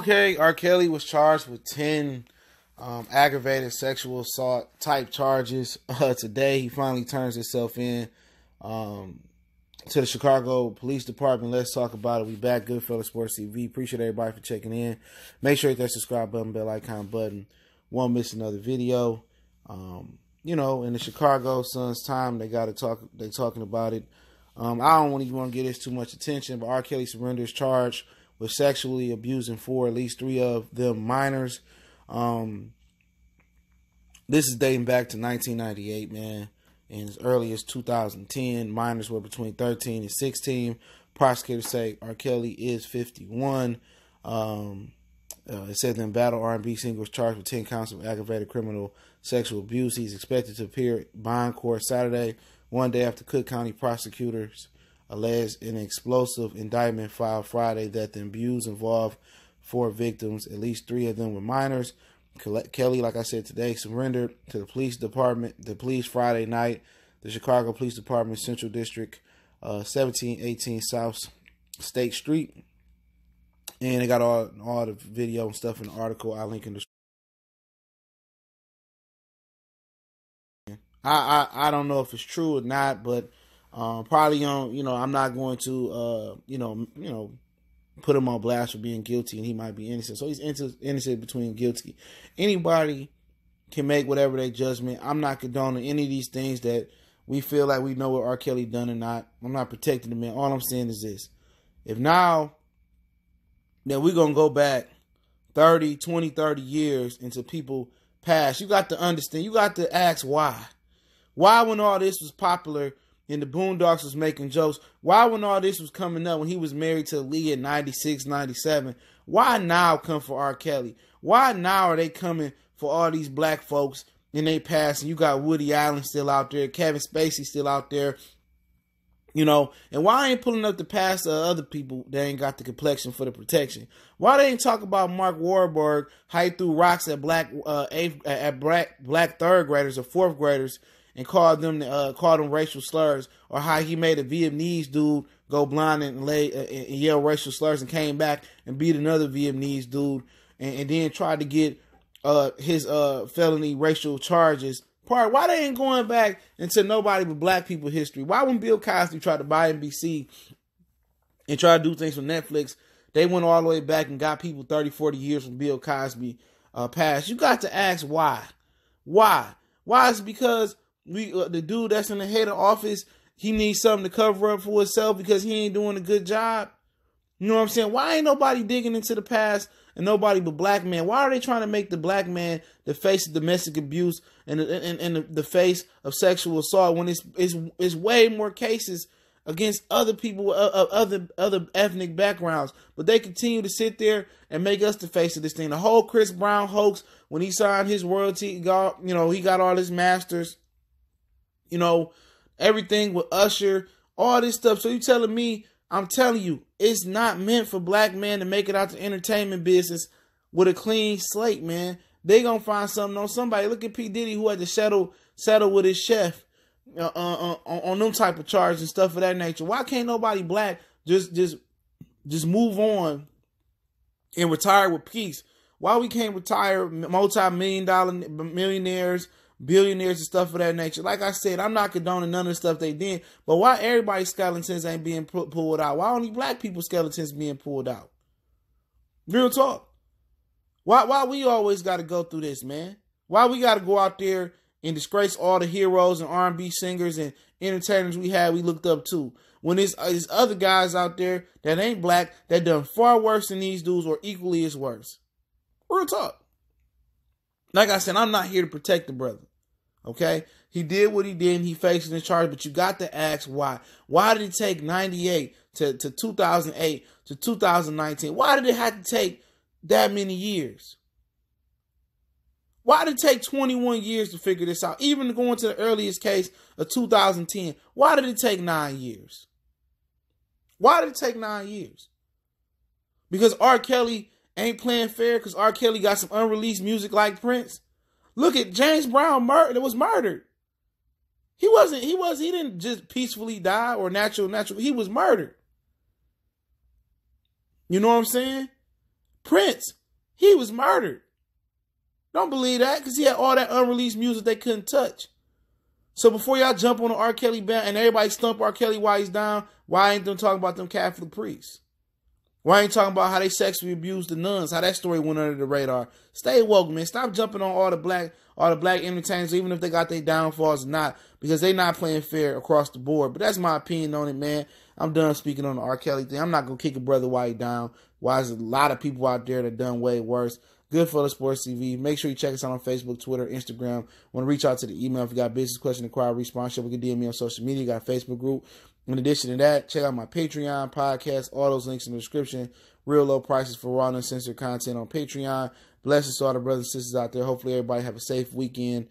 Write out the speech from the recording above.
Okay, R.Kelly was charged with 10 aggravated sexual assault type charges. Today, he finally turns himself in to the Chicago Police Department. Let's talk about it. We back, Goodfellas Sports TV. Appreciate everybody for checking in. Make sure you hit that subscribe button, bell icon button. Won't miss another video. In the Chicago Sun's time, they got to talk. They talking about it. I don't even want to give this too much attention, but R.Kelly surrenders charge with sexually abusing at least 3 of them minors. This is dating back to 1998, man. And as early as 2010, minors were between 13 and 16. Prosecutors say R.Kelly is 51. It said the embattled R&B singer was charged with 10 counts of aggravated criminal sexual abuse. He's expected to appear at bond court Saturday, one day after Cook County prosecutors alleged an explosive indictment filed Friday that the abuse involved 4 victims. At least 3 of them were minors. Kelly, like I said today, surrendered to the police department. The police Friday night, the Chicago Police Department Central District, 1718 South State Street. And they got all the video and stuff in the article. I'll link in the description. I don't know if it's true or not, but probably on, I'm not going to put him on blast for being guilty, and he might be innocent. So he's innocent between guilty. Anybody can make whatever their judgment. I'm not condoning any of these things that we feel like we know what R. Kelly done or not. I'm not protecting the man. All I'm saying is this. If now that we're going to go back 30 years into people past, you got to understand, you got to ask why. Why, when all this was popular and the Boondocks was making jokes, why, when all this was coming up, when he was married to Lee in 96, 97, why now come for R. Kelly? Why now are they coming for all these black folks in they past? And you got Woody Allen still out there, Kevin Spacey still out there, and why ain't pulling up the past of other people that ain't got the complexion for the protection? Why they ain't talk about Mark Wahlberg, how he threw rocks at black third graders or fourth graders and called them racial slurs, or how he made a Vietnamese dude go blind and yell racial slurs and came back and beat another Vietnamese dude and then tried to get his felony racial charges. Why they ain't going back into nobody but black people history? Why when Bill Cosby tried to buy NBC and try to do things from Netflix, they went all the way back and got people 30, 40 years from Bill Cosby past? You got to ask why. Why? Why is it because the dude that's in the head of office, he needs something to cover up for himself because he ain't doing a good job? You know what I'm saying? Why ain't nobody digging into the past and nobody but black men? Why are they trying to make the black man the face of domestic abuse and the face of sexual assault when it's way more cases against other people of other ethnic backgrounds? But they continue to sit there and make us the face of this thing. The whole Chris Brown hoax, when he signed his royalty, he got all his masters, everything with Usher, all this stuff. So you telling me, I'm telling you, it's not meant for black men to make it out the entertainment business with a clean slate, man. They gonna find something on somebody. Look at P. Diddy, who had to settle with his chef on them type of charges and stuff of that nature. Why can't nobody black just move on and retire with peace? Why we can't retire multi-million-dollar millionaires, billionaires and stuff of that nature? Like I said, I'm not condoning none of the stuff they did, but why everybody's skeletons ain't being pulled out? Why only black people's skeletons being pulled out? Real talk. Why we always got to go through this, man? Why we got to go out there and disgrace all the heroes and R&B singers and entertainers we looked up to, when there's other guys out there that ain't black that done far worse than these dudes or equally as worse? Real talk. Like I said, I'm not here to protect the brother. Okay? He did what he did and he faces the charge, but you got to ask why. Why did it take 98 to 2008 to 2019? Why did it have to take that many years? Why did it take 21 years to figure this out? Even going to the earliest case of 2010, why did it take 9 years? Why did it take 9 years? Because R. Kelly ain't playing fair, because R. Kelly got some unreleased music like Prince. Look at James Brown that was murdered. He didn't just peacefully die or natural. He was murdered. You know what I'm saying? Prince, he was murdered. Don't believe that, because he had all that unreleased music they couldn't touch. So before y'all jump on the R. Kelly band and everybody stump R. Kelly while he's down, why ain't them talking about them Catholic priests? Why ain't talking about how they sexually abused the nuns, how that story went under the radar? Stay woke, man. Stop jumping on all the black entertainers, even if they got their downfalls or not, because they not playing fair across the board. But that's my opinion on it, man. I'm done speaking on the R. Kelly thing. I'm not going to kick a brother while he down. Why there's a lot of people out there that done way worse. Goodfellas Sports TV. Make sure you check us out on Facebook, Twitter, Instagram. Want to reach out to the email if you got business question, inquiry, response. We can DM me on social media. You got a Facebook group. In addition to that, check out my Patreon podcast. All those links in the description. Real low prices for raw and uncensored content on Patreon. Blessings to all the brothers and sisters out there. Hopefully everybody have a safe weekend.